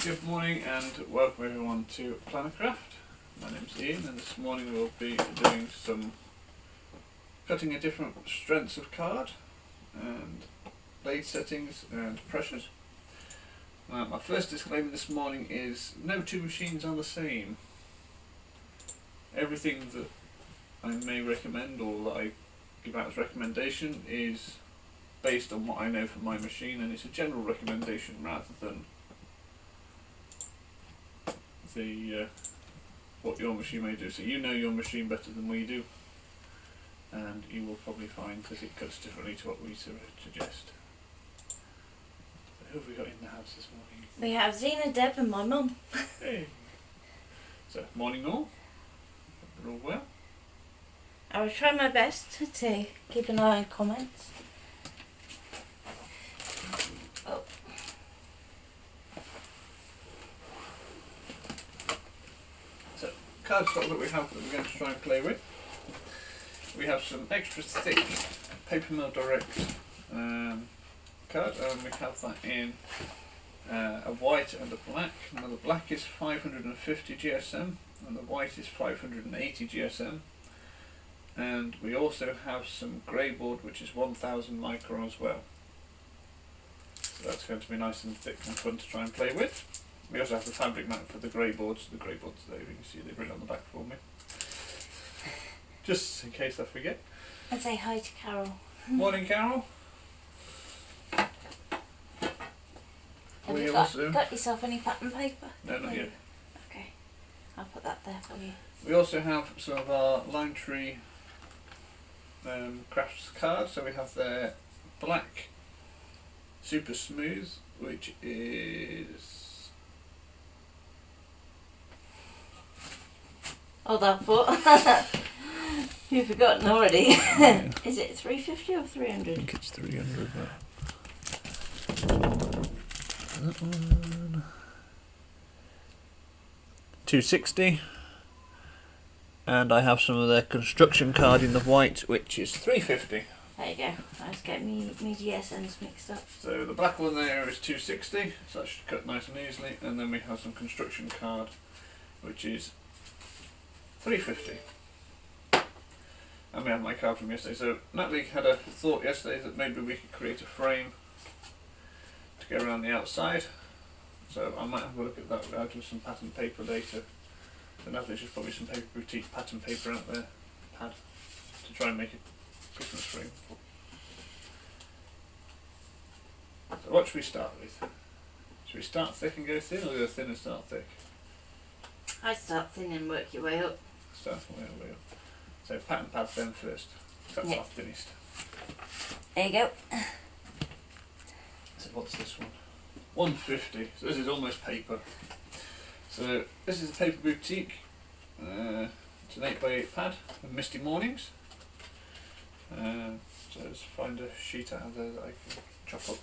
Good morning and welcome everyone to Plannercraft. My name's Ian and this morning we'll be doing some cutting a different strengths of card and blade settings and pressures. My first disclaimer this morning is no two machines are the same. Everything that I may recommend or that I give out as recommendation is based on what I know from my machine, and it's a general recommendation rather than what your machine may do. So you know your machine better than we do, and you will probably find that it cuts differently to what we suggest. So who have we got in the house this morning? We have Zena, Deb and my mum. Hey! So, morning all. We're all well. I will try my best to keep an eye on comments. Oh. So, card stock that we have that we're going to try and play with. We have some extra thick Paper Mill Direct card, and we have that in a white and a black. Now the black is 550 GSM and the white is 580 GSM. And we also have some grey board which is 1000 micron as well. So that's going to be nice and thick and fun to try and play with. We also have the fabric mat for the grey boards. The grey boards there, you can see they've written on the back for me. Just in case I forget. And say hi to Carol. Morning, Carol. Have you got yourself any pattern paper? No, not yet. Okay, I'll put that there for you. We also have some of our Lime Tree crafts cards. So we have their black super smooth, which is Hold on, foot. You've forgotten already. Yeah. Is it 350 or 300? I think it's 300. That one 260. And I have some of their construction card in the white, which is 350. There you go. I was getting me GSMs mixed up. So the black one there is 260, so that should cut nice and easily. And then we have some construction card, which is 350. And we have my card from yesterday. So Natalie had a thought yesterday that maybe we could create a frame to go around the outside. So I might have a look at that out of some pattern paper later. So Natalie's just probably some paper boutique pattern paper out there, pad, to try and make a Christmas frame. So what should we start with? Should we start thick and go thin, or go thin and start thick? I'd start thin and work your way up. Start from way up. So pattern pad then first. That's our thinnest. There you go. So what's this one? 150. So this is almost paper. So this is a Paper Boutique. It's an 8x8 pad with Misty Mornings. So let's find a sheet out of there that I can chop up.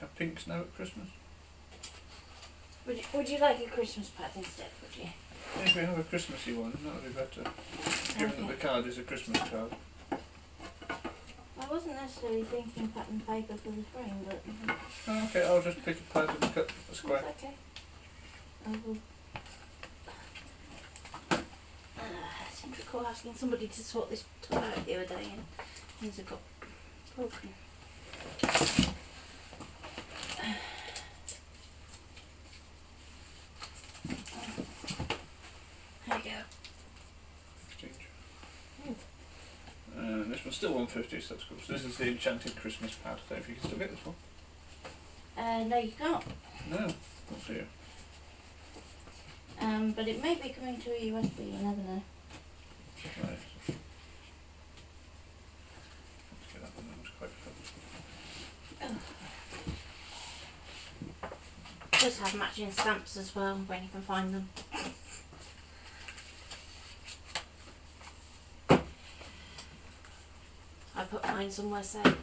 Have pink snow at Christmas? Would you like a Christmas pad instead, would you? If we have a Christmassy one, that would be better. Given that the card is a Christmas card. I wasn't necessarily thinking pattern paper for the frame, but... Oh, okay, I'll just pick a pad and cut a square. That's okay. I will... I seem to recall asking somebody to sort this toy out the other day and things have got broken. There you go. Exchange. And this one's still 150, so that's cool. So this is the Enchanted Christmas pad. I don't know if you can still get this one. No, you can't. No, not here. But it may be coming to a USB, you never know. Right. Let's get that one, that was quite fun. Just have matching stamps as well when you can find them. I put mine somewhere safe.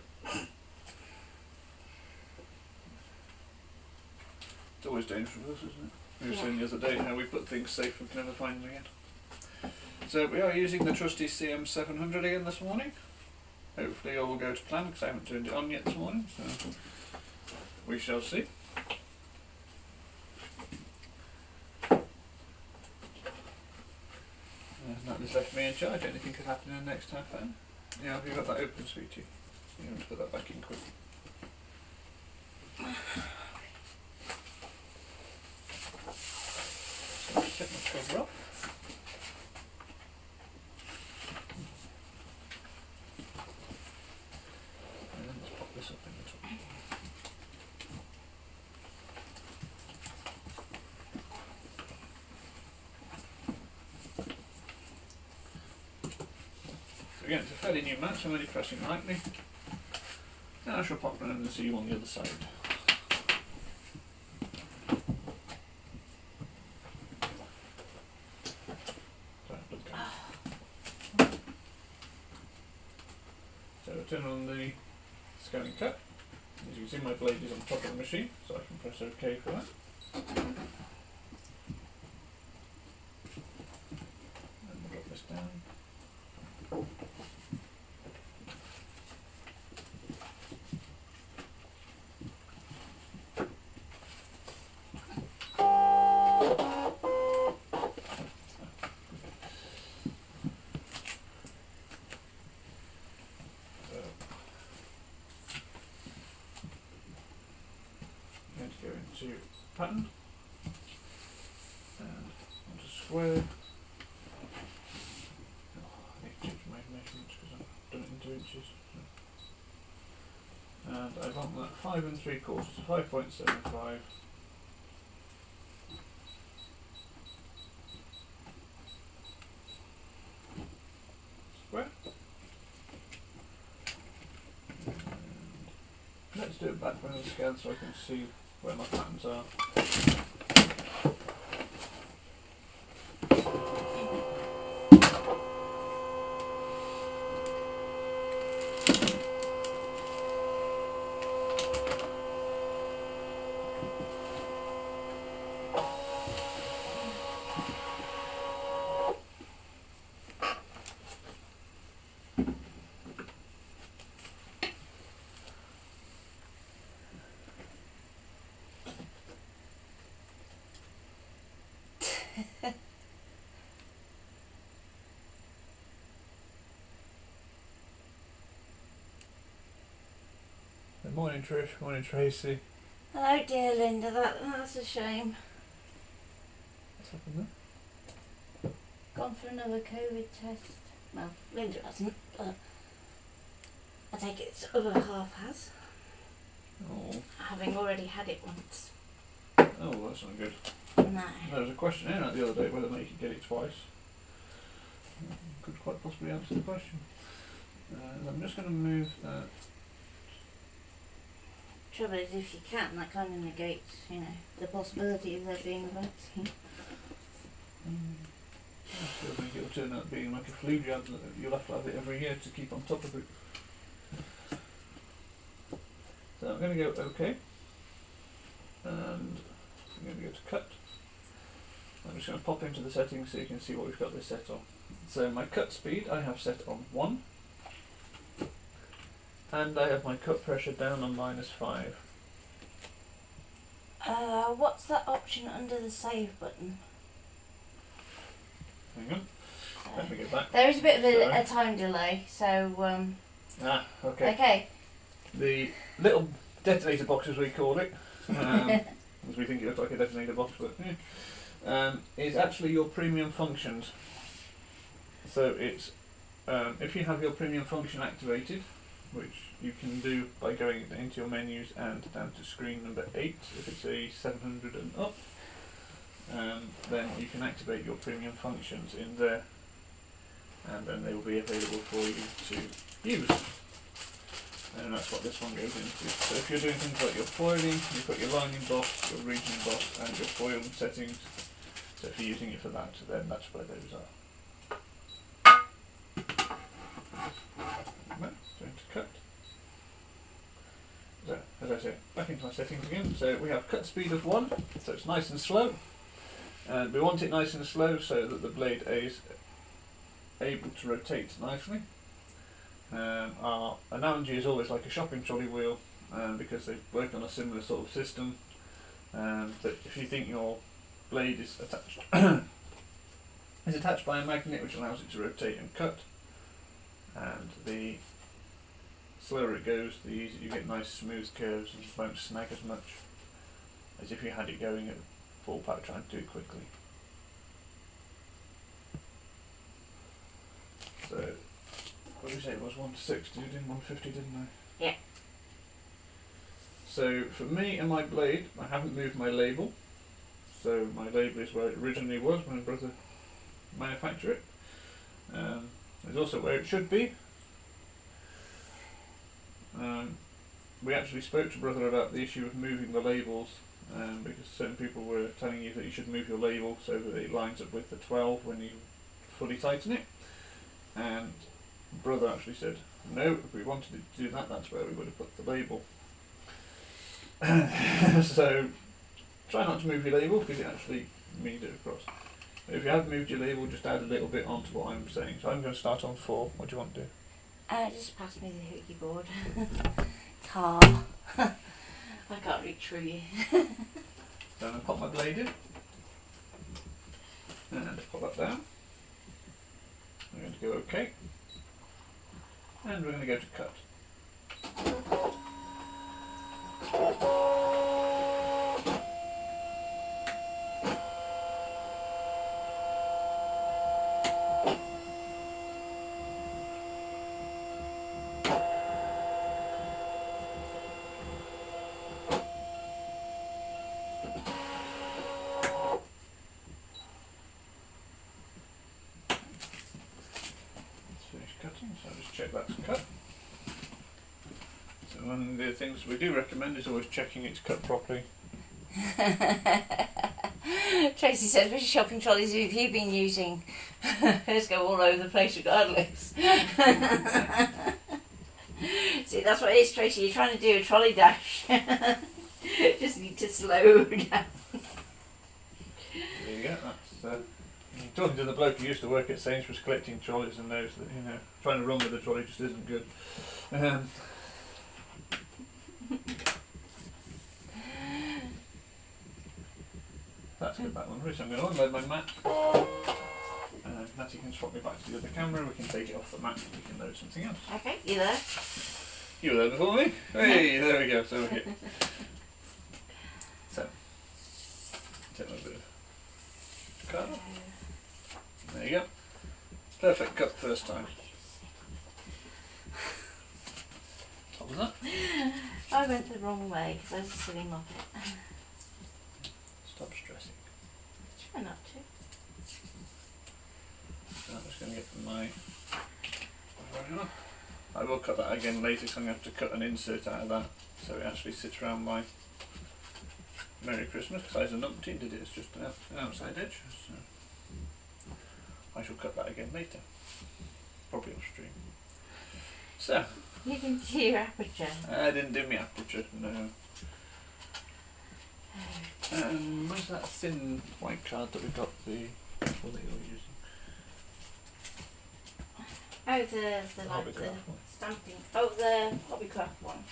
It's always dangerous with us, isn't it? We were saying the other day how we put things safe and can never find them again. So we are using the trusty CM700 again this morning. Hopefully all will go to plan because I haven't turned it on yet this morning. So We shall see. And that has left me in charge. Anything could happen in the next half hour. Yeah, have you got that open, sweetie? You want to put that back in quick. So set my cover up. And then let's pop this up in the top. So again, it's a fairly new mat, so I'm only pressing lightly. Now I shall pop round and see you on the other side. So I turn on the scanning cut. As you can see, my blade is on top of the machine, so I can press OK for that. And we'll drop this down. Go into pattern and onto square. Oh, I need to change my measurements because I've done it into inches. And I want that 5 3/4, so 5.75. Square. And let's do it back on the scan so I can see where my patterns are. Morning Trish, morning Tracy. Oh dear Linda, that's a shame. What's happened there? Gone for another COVID test. Well, Linda hasn't, but I take it the other half has. Oh. Having already had it once. Oh, well, that's not good. No. There was a question in the other day whether or not you could get it twice. Could quite possibly answer the question. I'm just going to move that. Trouble is, if you can, that kind of negates, the possibility of there being a vaccine. I still think it'll turn out being like a flu jab that you'll have to have it every year to keep on top of it. So I'm going to go OK. And I'm going to go to cut. I'm just going to pop into the settings so you can see what we've got this set on. So my cut speed I have set on 1. And I have my cut pressure down on -5. What's that option under the save button? Hang on, let me get back. There is a bit of a time delay, so okay. Okay. The little detonator box, as we call it, as we think it looks like a detonator box, but is actually your premium functions. So it's if you have your premium function activated, which you can do by going into your menus and down to screen number 8 if it's a 700 and up, then you can activate your premium functions in there, and then they will be available for you to use. And that's what this one goes into. So if you're doing things like your foiling, you've got your line emboss, your region emboss and your foil settings. So if you're using it for that, then that's where those are. Going to cut. So, as I said, back into my settings again. So we have cut speed of 1, so it's nice and slow. And we want it nice and slow so that the blade is able to rotate nicely. Our analogy is always like a shopping trolley wheel. because they work on a similar sort of system. That if you think your blade is attached is attached by a magnet which allows it to rotate and cut, and the slower it goes, the easier you get nice smooth curves and won't snag as much as if you had it going at full power trying to do it quickly. So, what did you say it was? 160, you did 150, didn't I? Yeah. So, for me and my blade, I haven't moved my label. So, my label is where it originally was when my brother manufactured it. It's also where it should be. We actually spoke to brother about the issue of moving the labels, because certain people were telling you that you should move your label so that it lines up with the 12 when you fully tighten it. And brother actually said, no, if we wanted it to do that, that's where we would have put the label. So try not to move your label because it actually means it across. If you have moved your label, just add a little bit onto what I'm saying. So I'm going to start on 4. What do you want to do? Just pass me the hooky board. Tar. I can't reach through you. Then I pop my blade in and pop that down. We're going to go OK, and we're going to go to cut. Cutting, so just check that's cut. So one of the things we do recommend is always checking it's cut properly. Tracy says, which shopping trolleys have you been using? Hers go all over the place regardless. See, that's what it is, Tracy. You're trying to do a trolley dash. Just need to slow down. There you go, that's talking to the bloke who used to work at Sainsbury's collecting trolleys and knows that, you know, trying to run with the trolley just isn't good. That's good, that one. So I'm going to unload my mat. Natty can swap me back to the other camera, we can take it off the mat and we can load something else. Okay, you there? You were there before me? Hey, there we go, so we're here. So, take a little bit of card. There you go. Perfect cut first time. What was that? I went the wrong way because I was a silly moppet. Stop stressing. Try not to. So I'm just going to get my... I will cut that again later because I'm going to have to cut an insert out of that so it actually sits around my Merry Christmas, because I as a numpty did it as just an outside edge. So I shall cut that again later, probably off stream. So You didn't do your aperture. I didn't do my aperture, no. Where's that thin white card that we got, the one that you're using? Oh, the like the Hobbycraft one. stamping. Oh, the Hobbycraft one.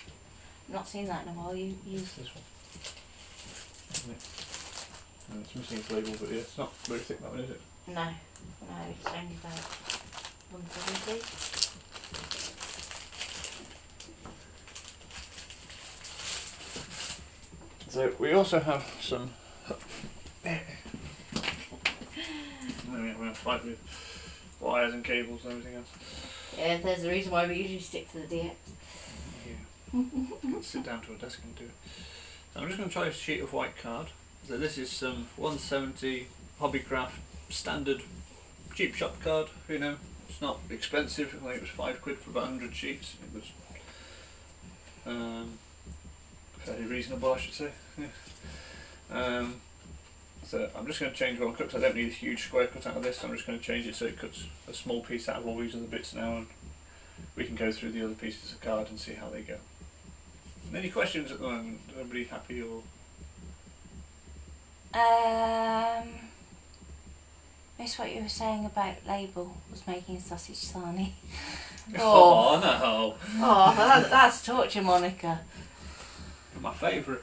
Not seen that in a while. You use This one. Isn't it? And it's missing its label, but yeah, it's not very thick, that one, is it? no, it's only about 170. So we also have some. We have a fight with wires and cables and everything else. Yeah, there's a reason why we usually stick to the DX. Yeah. Let's sit down to a desk and do it. So I'm just going to try a sheet of white card. So this is some 170 Hobbycraft standard cheap shop card. You know, it's not expensive. I think it was £5 for about 100 sheets. It was fairly reasonable, I should say. Yeah. So I'm just going to change what I cut. I don't need a huge square cut out of this. So I'm just going to change it so it cuts a small piece out of all these other bits now, and we can go through the other pieces of card and see how they go. Any questions at the moment? Everybody happy or? It's what you were saying about label was making a sausage sarnie. Oh no! Oh, that's torture, Monica. my favourite.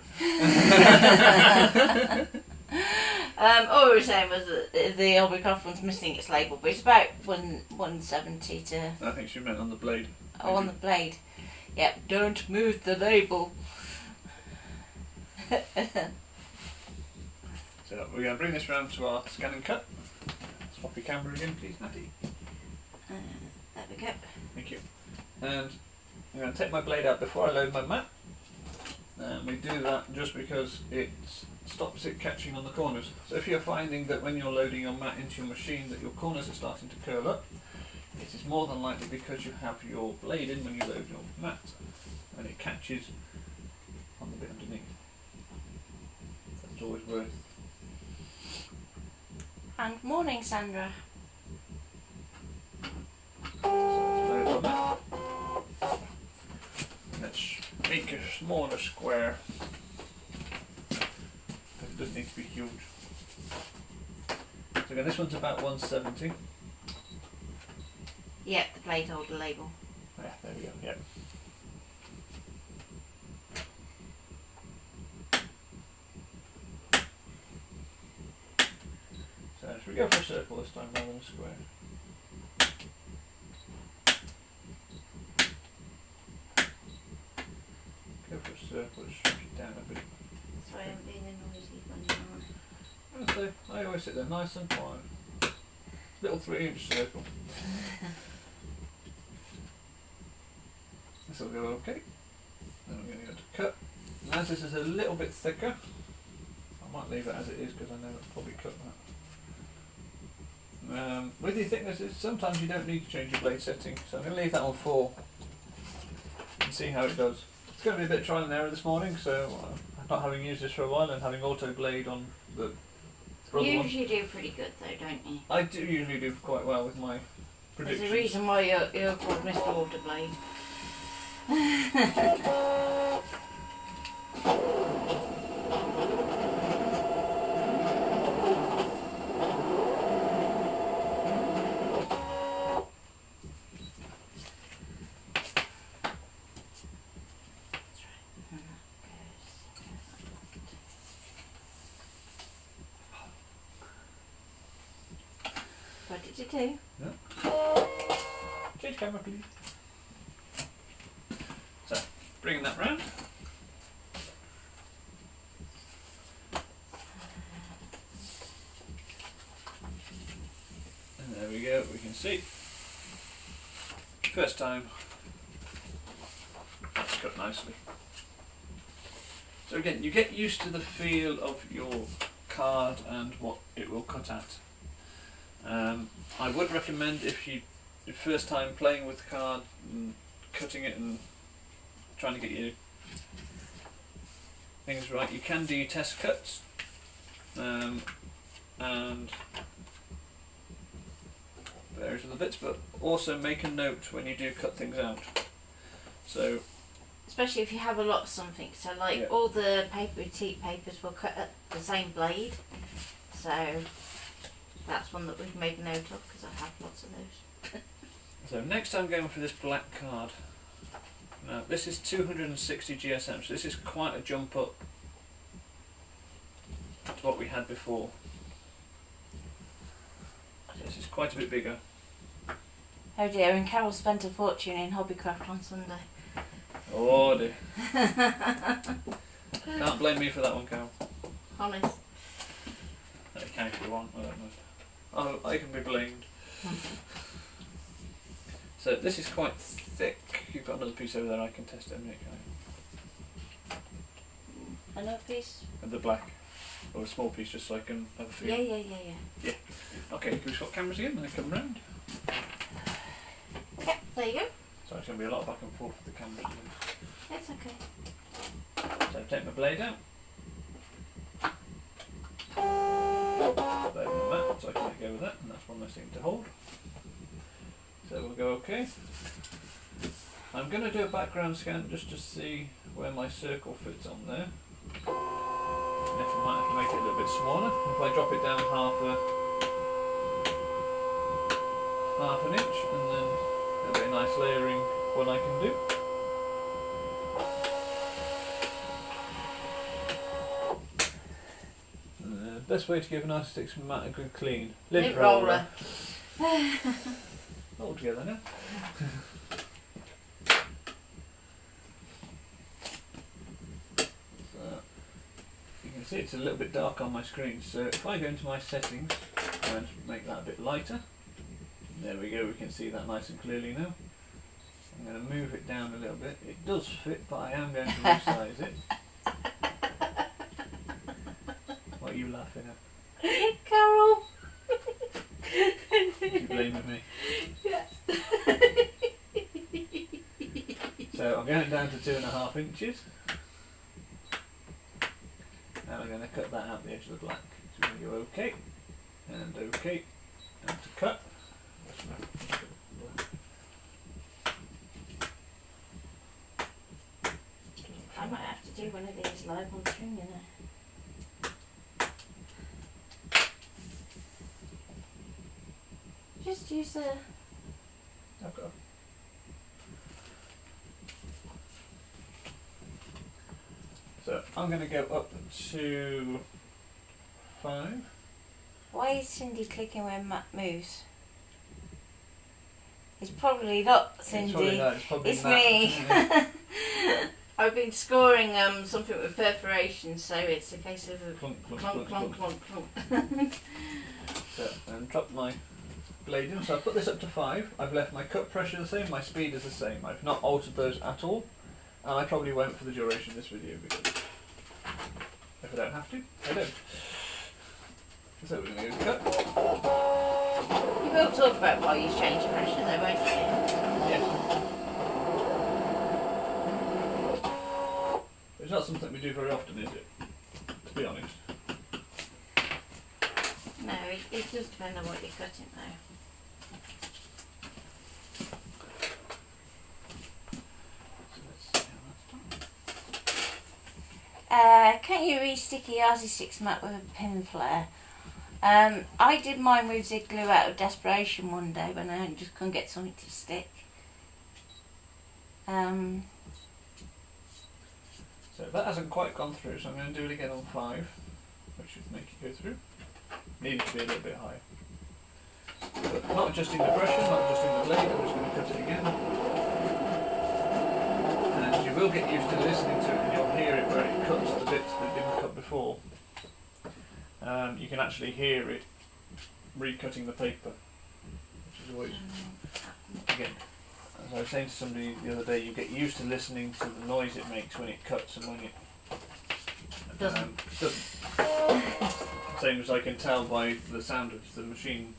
All we were saying was that the Hobbycraft one's missing its label, but it's about 170 to... I think she meant on the blade. Oh, on the blade. Yep, don't move the label. So we're going to bring this round to our scan and cut. Swap your camera again, please, Natty. There we go. Thank you. And I'm going to take my blade out before I load my mat. And we do that just because it stops it catching on the corners. So if you're finding that when you're loading your mat into your machine that your corners are starting to curl up, it is more than likely because you have your blade in when you load your mat and it catches on the bit underneath. That's always worth. And morning, Sandra. So let's load our mat. Let's make a smaller square. It doesn't need to be huge. So again, this one's about 170. Yep, the blade holder label. Yeah, there we go, yep. So should we go for a circle this time rather than a square? Go for a circle, shrink it down a bit. Sorry, I'm being a noisy one. So I always sit there nice and quiet. Little 3-inch circle. This will go okay. Then we're going to go to cut. And as this is a little bit thicker, I might leave it as it is because I know it'll probably cut that. With your thicknesses, sometimes you don't need to change your blade setting, so I'm going to leave that on 4 and see how it does. It's going to be a bit of trial and error this morning, so not having used this for a while and having auto blade on the You usually do pretty good though, don't you? I do usually do quite well with my predictions. There's a reason why you're called Mr. Waterblade. What did you do? Yeah. Change camera, please. So, bringing that round. And there we go, we can see. First time, that's cut nicely. So again, you get used to the feel of your card and what it will cut at. I would recommend if your first time playing with the card and cutting it and trying to get your things right, you can do your test cuts and various other bits, but also make a note when you do cut things out. So, especially if you have a lot of something, so like yeah. all the paper boutique papers were cut at the same blade, so that's one that we've made a note of because I have lots of those. So next I'm going for this black card. Now this is 260 GSM, so this is quite a jump up to what we had before. So this is quite a bit bigger. Oh dear, and Carol spent a fortune in Hobbycraft on Sunday. Oh dear. Can't blame me for that one, Carol. Honest. You can if you want, I don't know. Oh, I can be blamed. So this is quite thick. You've got another piece over there, I can test it in a minute, can I? Another piece? And the black. Or a small piece just so I can have a feel. Yeah. Okay, can we swap cameras again and then come round? Okay, there you go. So it's going to be a lot of back and forth with the cameras. That's okay. So take my blade out. Blade on the mat so I can let go with that, and that's one less thing to hold. So we'll go okay. I'm going to do a background scan just to see where my circle fits on there. And if I might have to make it a little bit smaller. If I drop it down half an inch, and then there'll be a nice layering what I can do. best way to give an artistic mat a good clean? Lint roller. All together now. You can see it's a little bit dark on my screen, so if I go into my settings and make that a bit lighter, there we go, we can see that nice and clearly now. I'm going to move it down a little bit. It does fit, but I am going to resize it. What are you laughing at? Carol. You blaming me? Yeah. So I'm going down to 2.5 inches. And I'm going to cut that out the edge of the black. So we're going to go OK, and OK, and to cut. I might have to do one of these live on string, you know. Just use the... Okay. So I'm going to go up to 5. Why is Cindy clicking when Matt moves? It's probably not Cindy. It's probably not, it's probably It's Matt. me. Yeah. I've been scoring something with perforation, so it's a case of a Clunk, clunk, clunk, clunk, clunk, clunk. clunk, clunk. So, and drop my blade in. So I put this up to 5. I've left my cut pressure the same, my speed is the same. I've not altered those at all. And I probably won't for the duration of this video, because if I don't have to, I don't. So we're going to go cut. You will talk about why you change pressure though, won't you? Yes. It's not something we do very often, is it? To be honest. No, it does depend on what you're cutting though. So let's see how that's done. Can't you re-stick a Yazi 6 mat with a pin flare? I did mine with zig glue out of desperation one day when I just couldn't get something to stick. So that hasn't quite gone through, so I'm going to do it again on 5, which should make it go through. Needed to be a little bit higher. But not adjusting the pressure, not adjusting the blade, I'm just going to cut it again. And you will get used to listening to it, and you'll hear it where it cuts the bits that didn't cut before. You can actually hear it recutting the paper, which is always, again, as I was saying to somebody the other day, you get used to listening to the noise it makes when it cuts and when it doesn't. Same as I can tell by the sound of the machine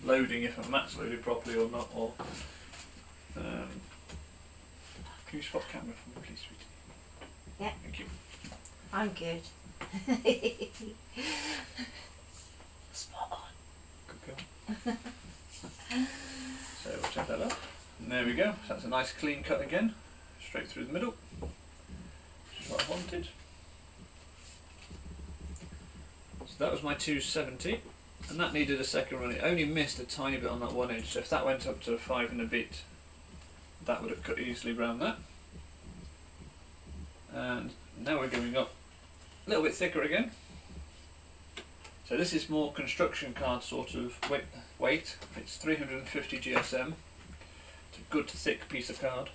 loading if a mat's loaded properly or not. Or can you swap camera for me, please, sweetie? Yeah. Thank you. I'm good. Spot on. Good girl. So we'll check that up. And there we go. So that's a nice clean cut again, straight through the middle, which is what I wanted. So that was my 270, and that needed a second run. It only missed a tiny bit on that one edge, so if that went up to 5 and a bit, that would have cut easily around that. And now we're going up a little bit thicker again. So this is more construction card sort of weight. It's 350 GSM. It's a good thick piece of card.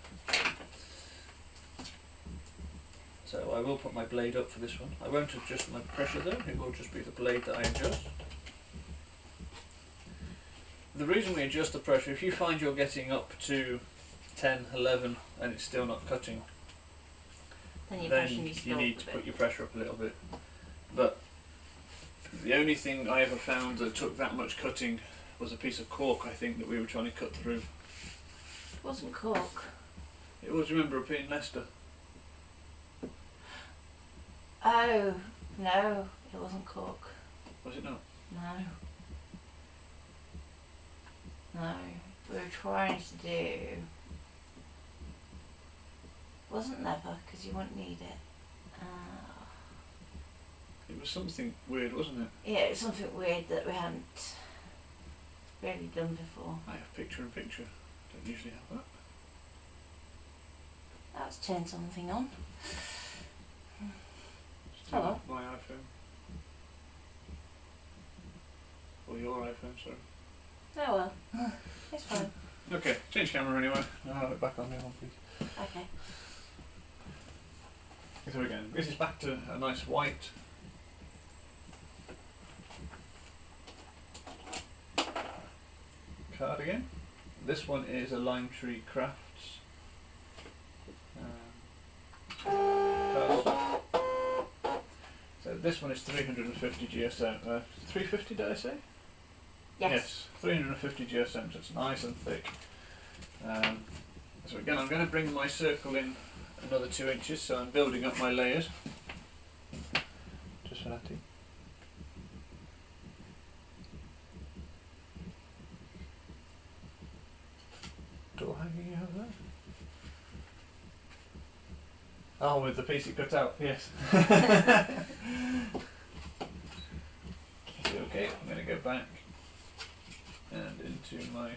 So I will put my blade up for this one. I won't adjust my pressure though, it will just be the blade that I adjust. The reason we adjust the pressure, if you find you're getting up to 10, 11 and it's still not cutting, Then then you need to put your pressure up a little bit. But the only thing I ever found that took that much cutting was a piece of cork, I think, that we were trying to cut through. It wasn't cork. It was, remember, up in Leicester. Oh, no, it wasn't cork. Was it not? No. No. We were trying to do... wasn't leather, because you wouldn't need it. It was something weird, wasn't it? Yeah, it was something weird that we hadn't really done before. I have picture in picture. Don't usually have that. Let's turn something on. Just Hello. my iPhone. so. Oh well, it's fine. Okay, change camera anyway. I'll have it back on here one please. Okay. So again, this is back to a nice white. Card again. This one is a Lime Tree Crafts cardstock. So this one is 350 GSM. 350 did I say? Yes. 350 GSM, so it's nice and thick. So again, I'm going to bring my circle in another 2 inches, so I'm building up my layers. Just for that. Door hanging out there. Oh, with the piece you cut out, yes. Okay, I'm going to go back and into my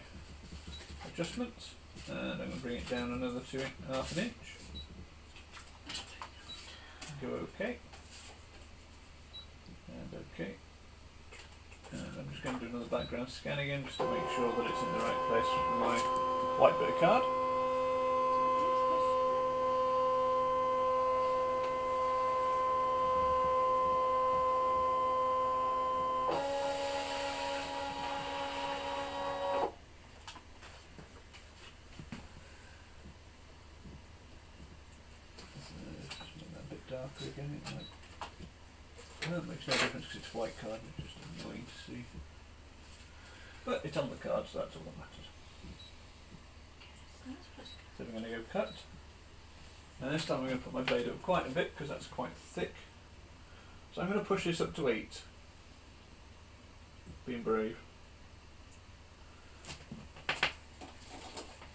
adjustments, and I'm going to bring it down another 2.5 inch. Go OK, and OK, and I'm just going to do another background scan again just to make sure that it's in the right place for my white bit of card. Darker again, it might. Well, it makes no difference because it's white card, it's just annoying to see. But it's on the card, so that's all that matters. So we're going to go cut. And this time I'm going to put my blade up quite a bit because that's quite thick. So I'm going to push this up to 8. Being brave.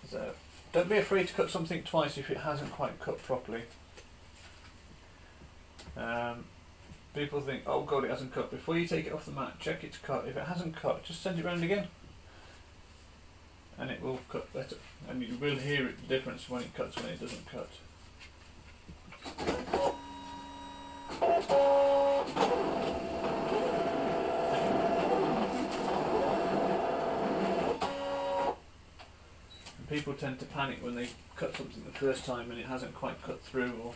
So don't be afraid to cut something twice if it hasn't quite cut properly. People think, oh god, it hasn't cut. Before you take it off the mat, check it's cut. If it hasn't cut, just send it round again, and it will cut better. And you will hear the difference when it cuts when it doesn't cut. And people tend to panic when they cut something the first time and it hasn't quite cut through,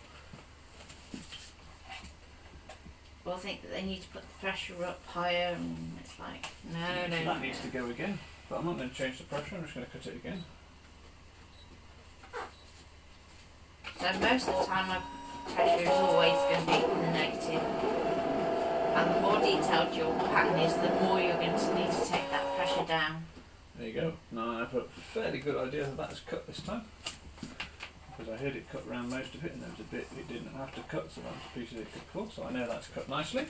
Or think that they need to put the pressure up higher, and it's like, no. That needs to go again, but I'm not going to change the pressure, I'm just going to cut it again. So most of the time my pressure is always going to be in the negative. And the more detailed your pattern is, the more you're going to need to take that pressure down. There you go. Now I have a fairly good idea that that's cut this time. Because I heard it cut around most of it, and there was a bit it didn't have to cut, so that was a piece of it could pull, so I know that's cut nicely.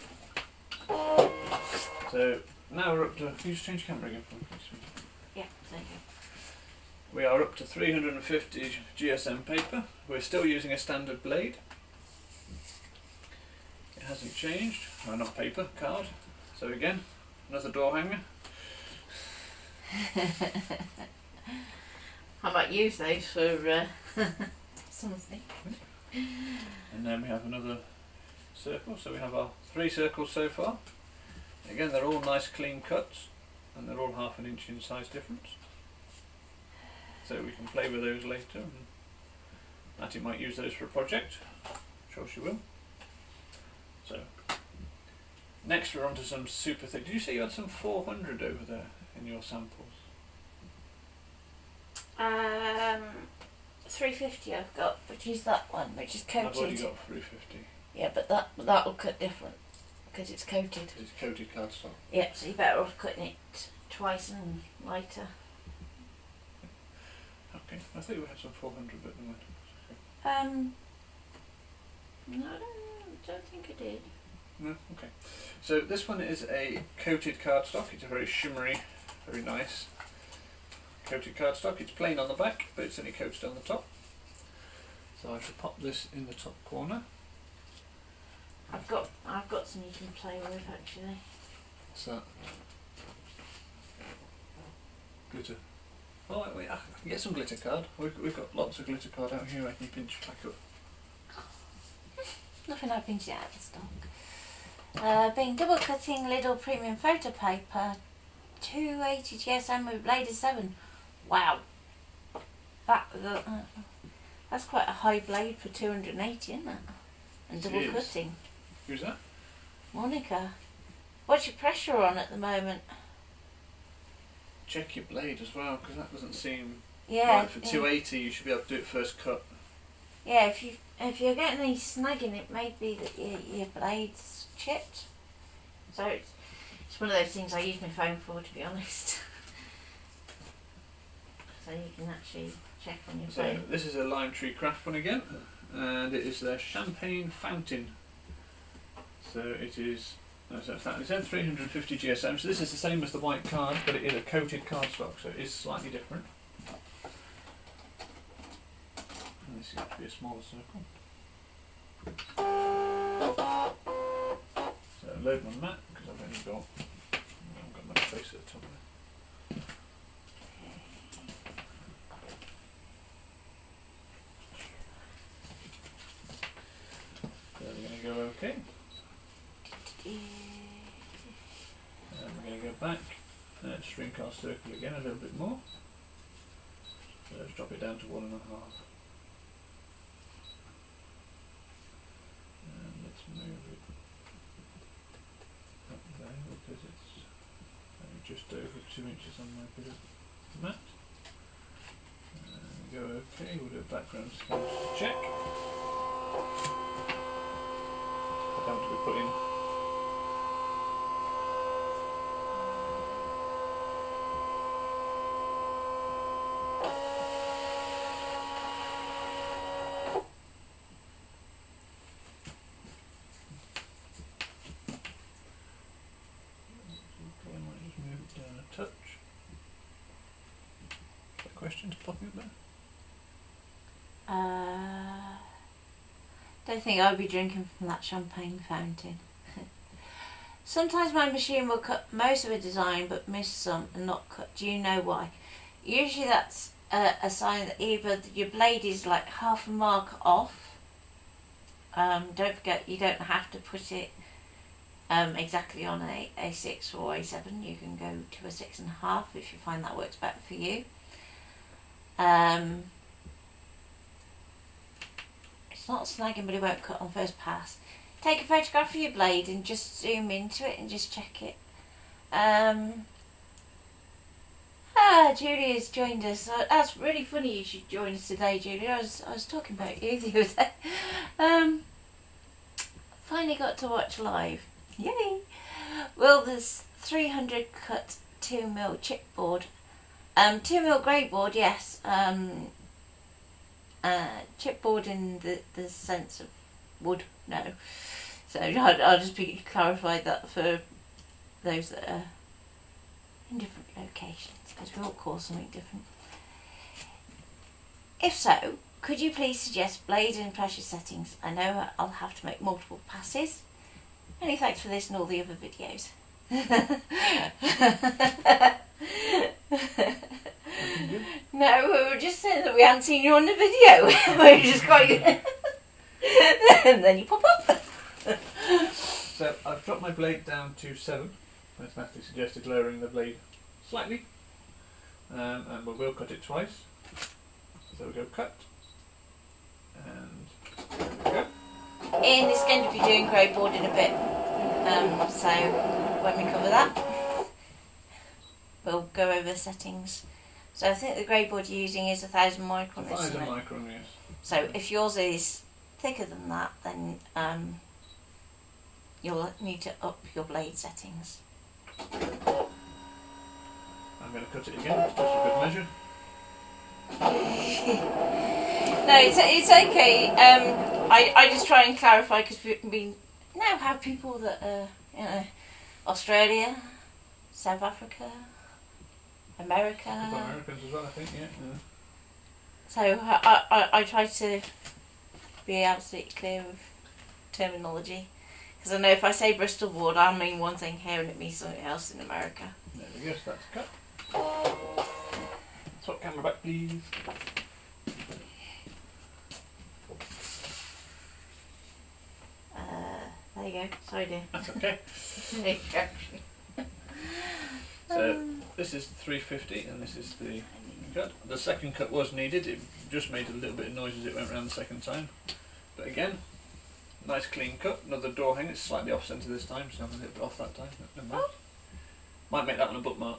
So now we're up to, can you just change camera again for me, please? Yeah, thank you. We are up to 350 GSM paper. We're still using a standard blade. It hasn't changed. Oh, not paper, card. So again, another door hanger. I might use those for something. And then we have another circle, so we have our 3 circles so far. Again, they're all nice clean cuts, and they're all 1/2 inch in size difference. So we can play with those later, and Matty might use those for a project. I'm sure she will. So, next we're on to some super thick. Did you say you had some 400 over there in your samples? 350 I've got, which is that one, which is coated. I've already got 350. Yeah, but that will cut different because it's coated. It's coated cardstock. Yep, so you're better off cutting it twice and lighter. Okay, I thought you had some 400, but never mind. No, I don't think I did. No, okay. So this one is a coated cardstock. It's a very shimmery, very nice coated cardstock. It's plain on the back, but it's only coated on the top. So I shall pop this in the top corner. I've got some you can play with actually. What's that? Glitter. Oh wait, I can get some glitter card. We've got lots of glitter card out here. I can pinch back up. Nothing like pinching out of the stock. Being double cutting Lidl premium photo paper 280 GSM with blade of 7. Wow. That's quite a high blade for 280, isn't it? And double cutting. Who's that? Monica. What's your pressure on at the moment? Check your blade as well, because that doesn't seem Yeah. right. For 280, you should be able to do it first cut. Yeah, if you're getting any snagging, it may be that your blade's chipped. So it's one of those things I use my phone for, to be honest. So you can actually check on your phone. So this is a Lime Tree Craft one again, and it is their Champagne Fountain. So it is. So it said 350 GSM. So this is the same as the white card, but it is a coated cardstock, so it is slightly different. And this seems to be a smaller circle. So load my mat because I've only got. I haven't got much space at the top there. So we're going to go OK. And we're going to go back and shrink our circle again a little bit more. So let's drop it down to 1.5. And let's move it up there because it's only just over 2 inches on my bit of mat. And go OK, we'll do a background scan to check. I don't want to be put in. Touch. Is there questions popping up there? Don't think I'll be drinking from that champagne fountain. Sometimes my machine will cut most of a design but miss some and not cut. Do you know why? Usually that's a sign that either your blade is like half a mark off. Don't forget you don't have to put it exactly on a A6 or A7. You can go to a 6.5 if you find that works better for you. It's not snagging, but it won't cut on first pass. Take a photograph of your blade and just zoom into it and just check it. Julie has joined us. That's really funny you should join us today, Julie. I was talking about you the other day. Finally got to watch live. Yay! Well, there's 300 cut 2mm chipboard. 2mm grey board, yes. Chipboard in the sense of wood, no. So I'll just clarify that for those that are in different locations, because we all call something different. If so, could you please suggest blade and pressure settings? I know I'll have to make multiple passes. Many thanks for this and all the other videos. No, we were just saying that we hadn't seen you on the video. We were just quite... and then you pop up. So I've dropped my blade down to 7. As Natalie suggested, lowering the blade slightly. And we will cut it twice. So we go cut. And there we go. Ian is going to be doing grey board in a bit. So when we cover that, we'll go over settings. So I think the grey board you're using is 1000 micron, 1000 isn't it? micron, yes. So if yours is thicker than that, then you'll need to up your blade settings. I'm going to cut it again, just for good measure. No, it's okay. I just try and clarify because we now have people that are, Australia, South Africa, America. Americans as well, I think, yeah. So I try to be absolutely clear with terminology, because I know if I say Bristol board, I mean one thing here and it means something else in America. There we go, so that's cut. Swap camera back, please. There you go. Sorry, dear. That's okay. There you go. So this is 350 and this is the cut. The second cut was needed, it just made a little bit of noise as it went around the second time. But again, nice clean cut. Another door hanger, it's slightly off centre this time, so I'm a little bit off that time. Never mind. Might make that one a bookmark.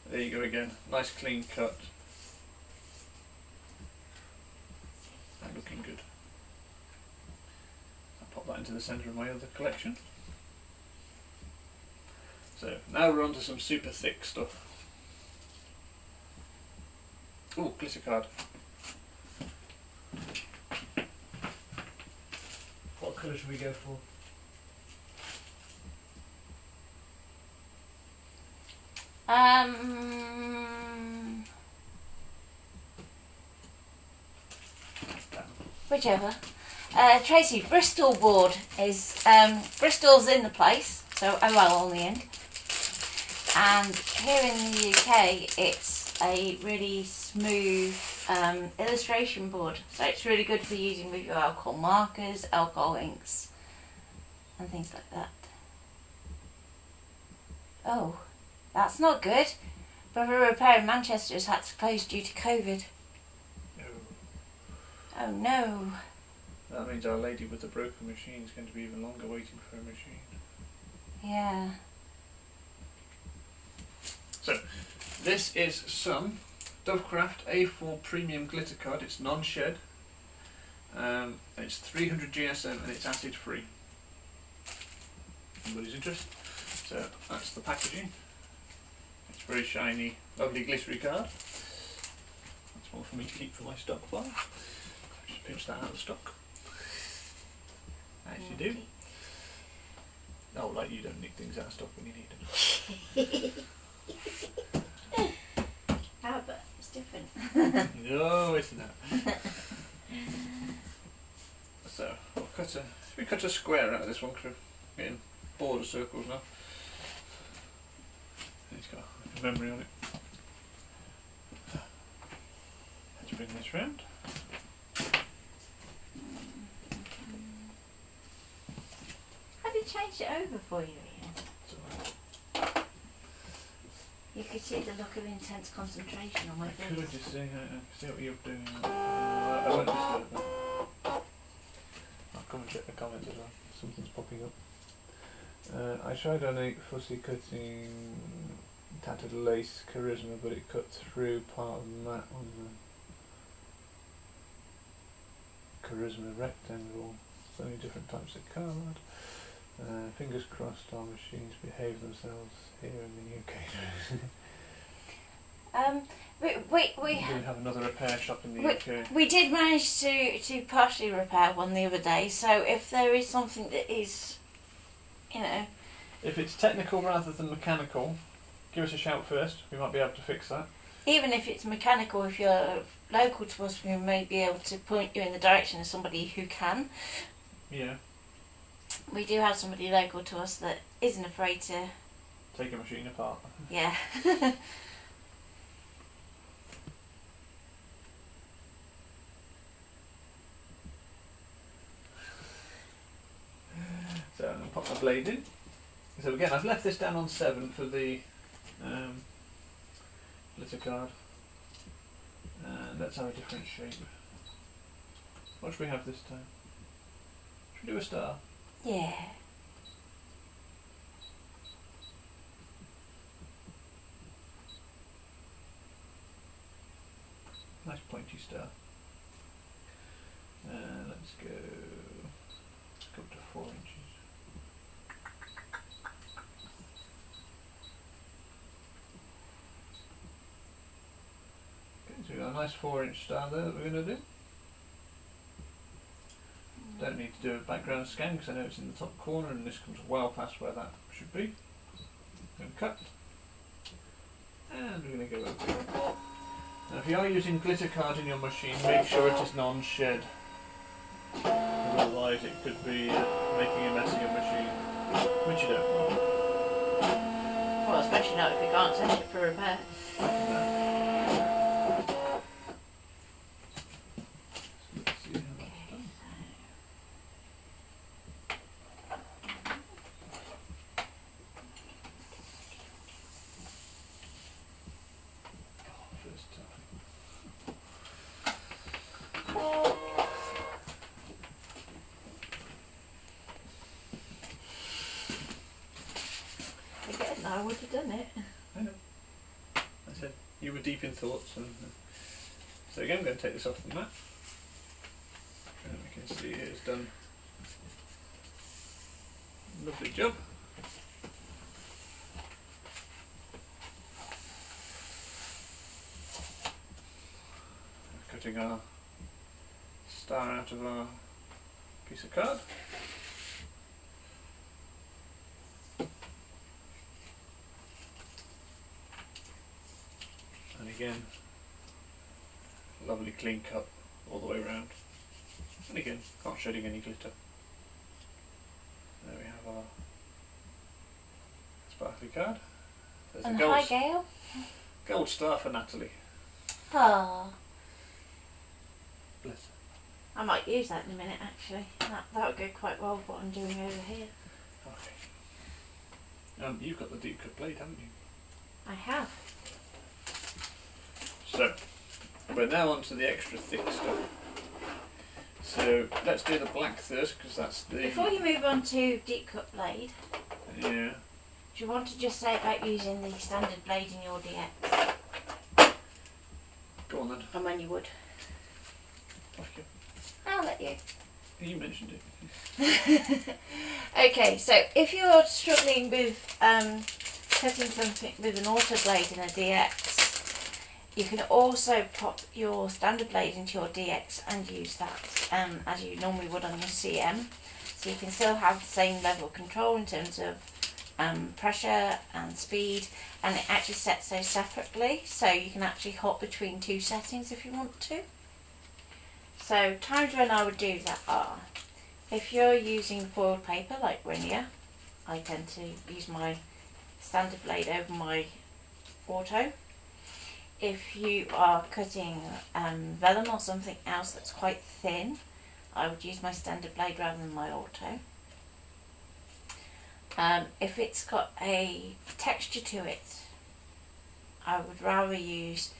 There you go again, nice clean cut. And looking good. I'll pop that into the centre of my other collection. So now we're on to some super thick stuff. Ooh, glitter card. What colour should we go for? Whichever. Tracy, Bristol board is Bristol's in the place, so OL on the end. And here in the UK, it's a really smooth illustration board, so it's really good for using with your alcohol markers, alcohol inks, and things like that. Oh, that's not good. Brother Repair in Manchester has had to close due to COVID. No. Oh no. That means Our Lady with the broken machine is going to be even longer waiting for a machine. Yeah. So, this is some Dovecraft A4 Premium Glitter Card. It's non-shed. It's 300 GSM and it's acid free. Anybody's interested? So that's the packaging. It's very shiny, lovely glittery card. That's one for me to keep for my stock file. Just pinch that out of stock. As you do. Oh, like you don't nick things out of stock when you need them. Ah, but it's different. No, it's not. So we cut a square out of this one because we're getting bored of circles now. It's got a memory on it. Let's bring this round. Have you changed it over for you, Ian? You could see the look of intense concentration on my face. I could just see what you're doing. I won't disturb that. I'll come and check the comments as well. Something's popping up. I tried on a fussy cutting tattered lace charisma, but it cut through part of the mat on the charisma rectangle. So many different types of card. Fingers crossed our machines behave themselves here in the UK. We do have another repair shop in the UK. We did manage to partially repair one the other day, so if there is something that is, you know... If it's technical rather than mechanical, give us a shout first, we might be able to fix that. Even if it's mechanical, if you're local to us, we may be able to point you in the direction of somebody who can. Yeah. We do have somebody local to us that isn't afraid to... Take a machine apart. Yeah. So I'm going to pop my blade in. So again, I've left this down on 7 for the glitter card. And let's have a different shape. What should we have this time? Should we do a star? Yeah. Nice pointy star. Let's go up to 4 inches. Okay, so we've got a nice 4-inch star there that we're going to do. Don't need to do a background scan because I know it's in the top corner and this comes well past where that should be. Going to cut. And we're going to go over. Now if you are using glitter card in your machine, make sure it is non-shed. Otherwise it could be making a mess of your machine, which you don't want. Well, especially not if you can't send it for repair. would have done it. I know. I said you were deep in thoughts. And, so again, I'm going to take this off the mat. And we can see it's done. Lovely job. Cutting our star out of our piece of card. And again, lovely clean cut all the way around. And again, not shedding any glitter. There we have our sparkly card. There's And a hi, Gail. gold star for Natalie. Ah, Bless I might use that in a minute. Actually, that would go quite well with what I'm doing over here. her. Okay. You've got the deep cut blade, haven't you? I have. So, we're now on to the extra thick stuff. So, let's do the black first, because that's the... Before you move on to deep cut blade, Yeah. do you want to just say about using the standard blade in your DX? Go on then. And when you would? Off you. I'll let you. You mentioned it. Okay, so if you're struggling with cutting something with an auto blade in a DX, you can also pop your standard blade into your DX and use that as you normally would on your CM. So you can still have the same level of control in terms of pressure and speed, and it actually sets those separately, so you can actually hop between two settings if you want to. So times when I would do that are, if you're using foiled paper like Rainier, I tend to use my standard blade over my auto. If you are cutting vellum or something else that's quite thin, I would use my standard blade rather than my auto. If it's got a texture to it, I would rather use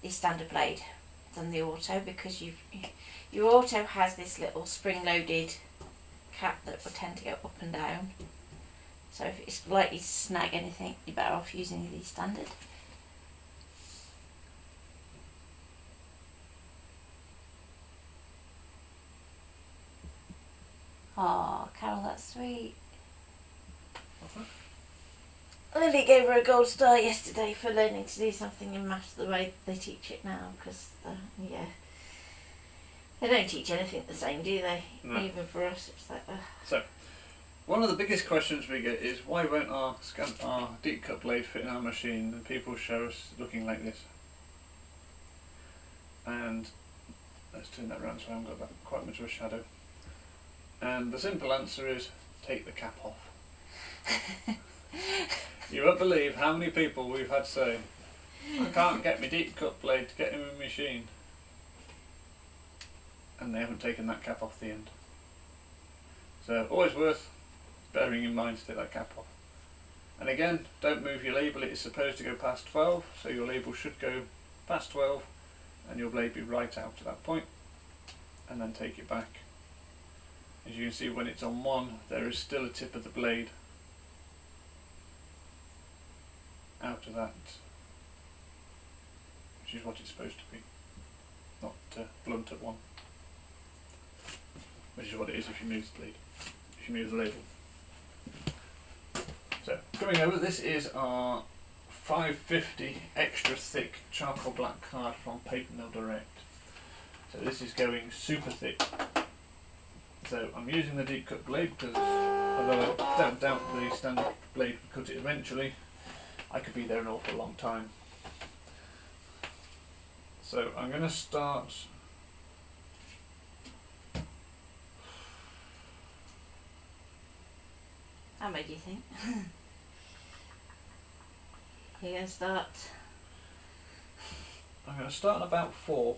the standard blade than the auto, because your auto has this little spring-loaded cap that will tend to go up and down. So if it's likely to snag anything, you're better off using the standard. Oh, Carol, that's sweet. Lily gave her a gold star yesterday for learning to do something in maths the way they teach it now, because, yeah, they don't teach anything the same, do they? No. Even for us, it's like, ugh. So, one of the biggest questions we get is, why won't our deep cut blade fit in our machine? And people show us looking like this. And let's turn that around so I haven't got that quite much of a shadow. And the simple answer is, take the cap off. You won't believe how many people we've had say, I can't get my deep cut blade to get in my machine. And they haven't taken that cap off the end. So always worth bearing in mind to take that cap off. And again, don't move your label, it is supposed to go past 12, so your label should go past 12 and your blade be right out to that point, and then take it back. As you can see, when it's on 1, there is still a tip of the blade out of that, which is what it's supposed to be, not blunt at 1, which is what it is if you move the blade, if you move the label. So, coming over, this is our 550 extra thick charcoal black card from Paper Mill Direct. So this is going super thick. So I'm using the deep cut blade because, although I don't doubt the standard blade would cut it eventually, I could be there an awful long time. So I'm going to start How many do you think? You're going to start? I'm going to start at about 4.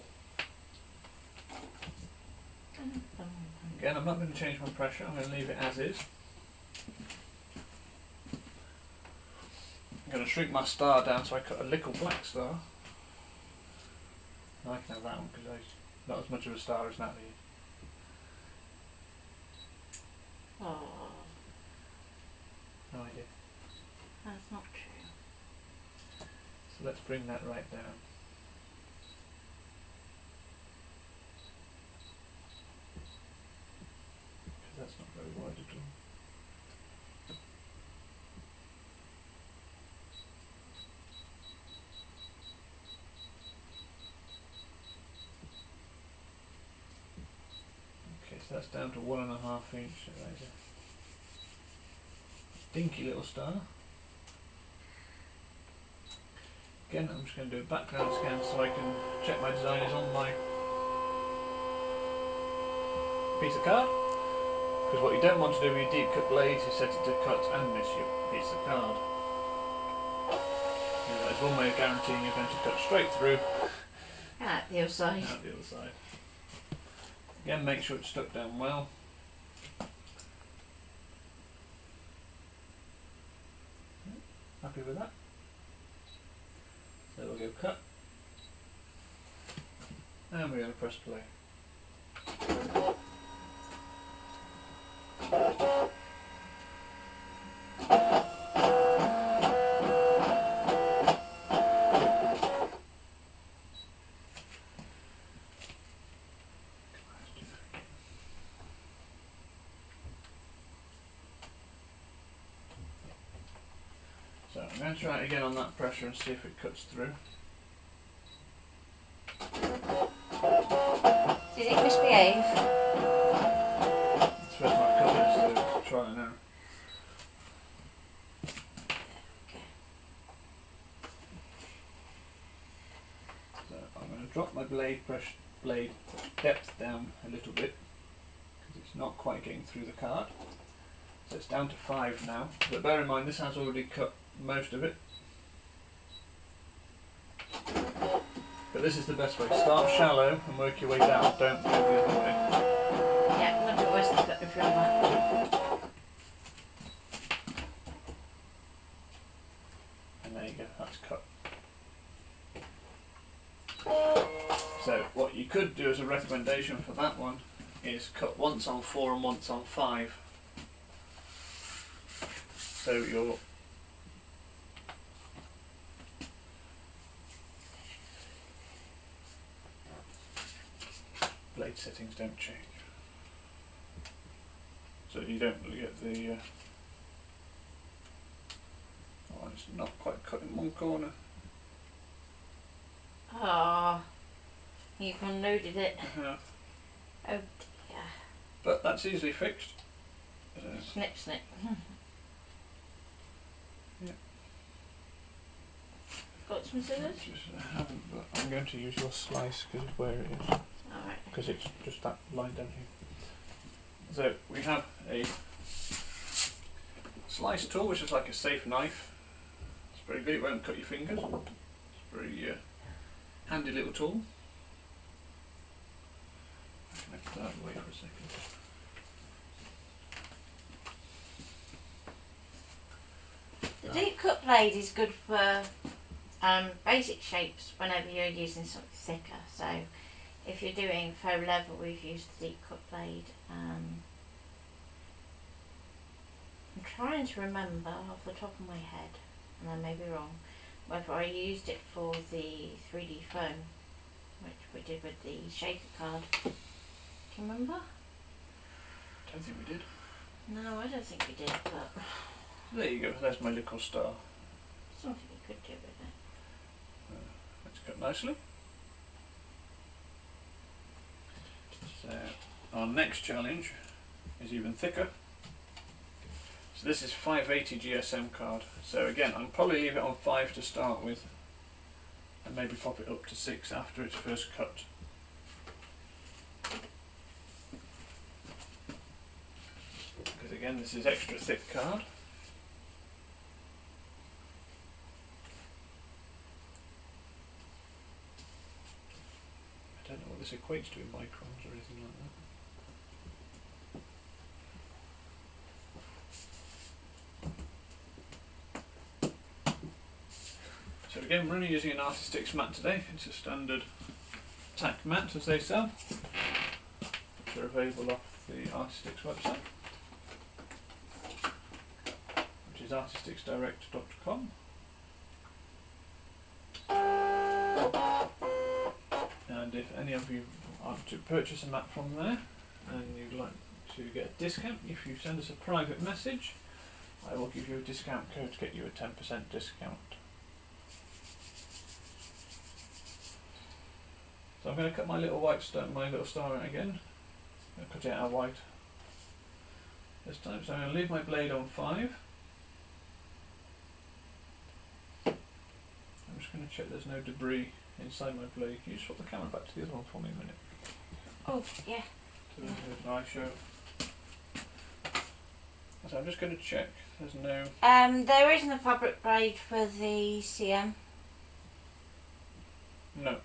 Again, I'm not going to change my pressure, I'm going to leave it as is. I'm going to shrink my star down so I cut a little black star. I can have that one because I'm not as much of a star as Natalie is. Oh, No idea. that's not true. So let's bring that right down. Because that's not very wide at all. Okay, so that's down to 1.5 inch. So there's a dinky little star. Again, I'm just going to do a background scan so I can check my design is on my piece of card. Because what you don't want to do with your deep cut blades is set it to cut and miss your piece of card. There's one way of guaranteeing you're going to cut straight through. Out the other side. Out the other side. Again, make sure it's stuck down well. Happy with that? So we'll go cut. And we're going to press play. So I'm going to try it again on that pressure and see if it cuts through. Did it misbehave? It's first my colour, so try it now. Okay. So I'm going to drop my blade depth down a little bit because it's not quite getting through the card. So it's down to 5 now. But bear in mind this has already cut most of it. But this is the best way. Start shallow and work your way down. Don't go the other way. Yeah, nothing worse than cutting through that. And there you go, that's cut. So what you could do as a recommendation for that one is cut once on 4 and once on 5. So your blade settings don't change. So you don't get the oh, it's not quite cut in one corner. Oh, you've unloaded it. Oh dear. But that's easily fixed. Snip, snip. Yeah. Got some scissors? I haven't, but I'm going to use your slice because of where it is. Alright. Because it's just that line down here. So we have a slice tool, which is like a safe knife. It's very good, it won't cut your fingers. It's a very handy little tool. I'm going to put that away for a second. The deep cut blade is good for basic shapes whenever you're using something thicker. So if you're doing faux leather, we've used the deep cut blade. I'm trying to remember off the top of my head, and I may be wrong, whether I used it for the 3D foam, which we did with the shaker card. Do you remember? Don't think we did. No, I don't think we did, but There you go, there's my little star. something you could do with it. That's cut nicely. So our next challenge is even thicker. So this is 580 GSM card. So again, I'll probably leave it on 5 to start with, and maybe pop it up to 6 after it's first cut. Because again, this is extra thick card. I don't know what this equates to in microns or anything like that. So again, we're only using an Artistix mat today. It's a standard tack mat as they sell, which are available off the Artistix website, which is artistixdirect.com. and if any of you want to purchase a mat from there and you'd like to get a discount, if you send us a private message, I will give you a discount code to get you a 10% discount. So I'm going to cut my little white star, my little star out again. I'm going to cut it out white this time. So I'm going to leave my blade on 5. I'm just going to check there's no debris inside my blade. Can you swap the camera back to the other one for me a minute? Oh, yeah. So there's an eye show. So I'm just going to check there's no... There isn't a fabric blade for the CM. No.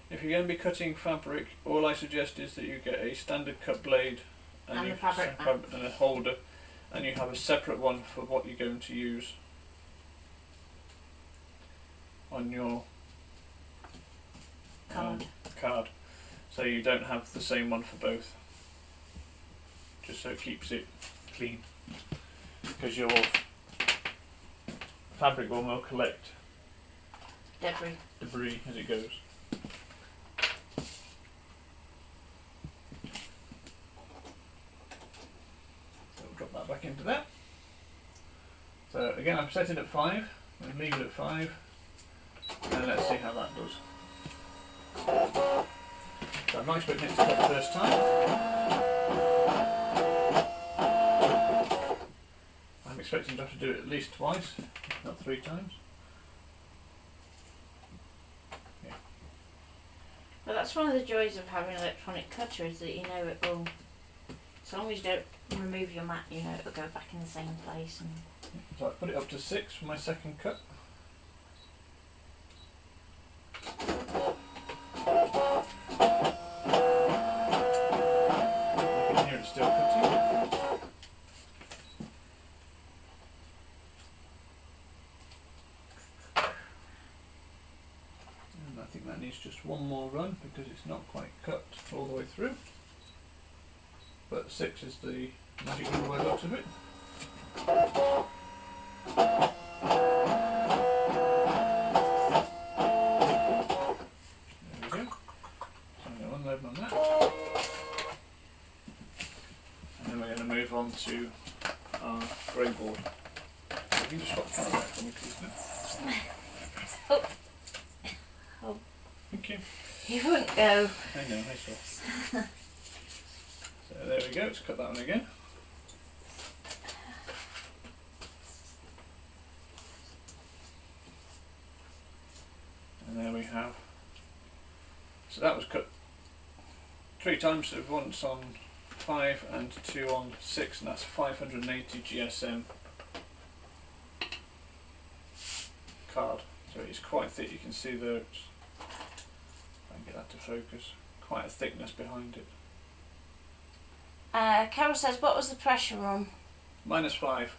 If you're going to be cutting fabric, all I suggest is that you get a standard cut blade And you a fabric mat. and a holder, and you have a separate one for what you're going to use on your card. So you don't have the same one for both, just so it keeps it clean, because your fabric one will collect debris as it goes. So we'll drop that back into there. So again, I'm setting at 5, and leave it at 5, and let's see how that does. So I'm not expecting it to cut the first time. I'm expecting to have to do it at least twice, if not 3 times. Yeah. But that's one of the joys of having an electronic cutter, is that you know it will, as long as you don't remove your mat, you know it will go back in the same place. And So I put it up to 6 for my second cut. You can hear it still cutting. And I think that needs just one more run because it's not quite cut all the way through. But 6 is the magic number by the looks of it. There we go. So I'm going to unload my mat. And then we're going to move on to our grey board. So if you just swap the camera back for me, please. oh, oh, Thank you. you wouldn't go. I know, I saw. So there we go, let's cut that one again. And there we have. So that was cut 3 times, so once on 5 and 2 on 6, and that's 580 GSM card. So it's quite thick, you can see there, if I can get that to focus, quite a thickness behind it. Carol says, what was the pressure on? -5.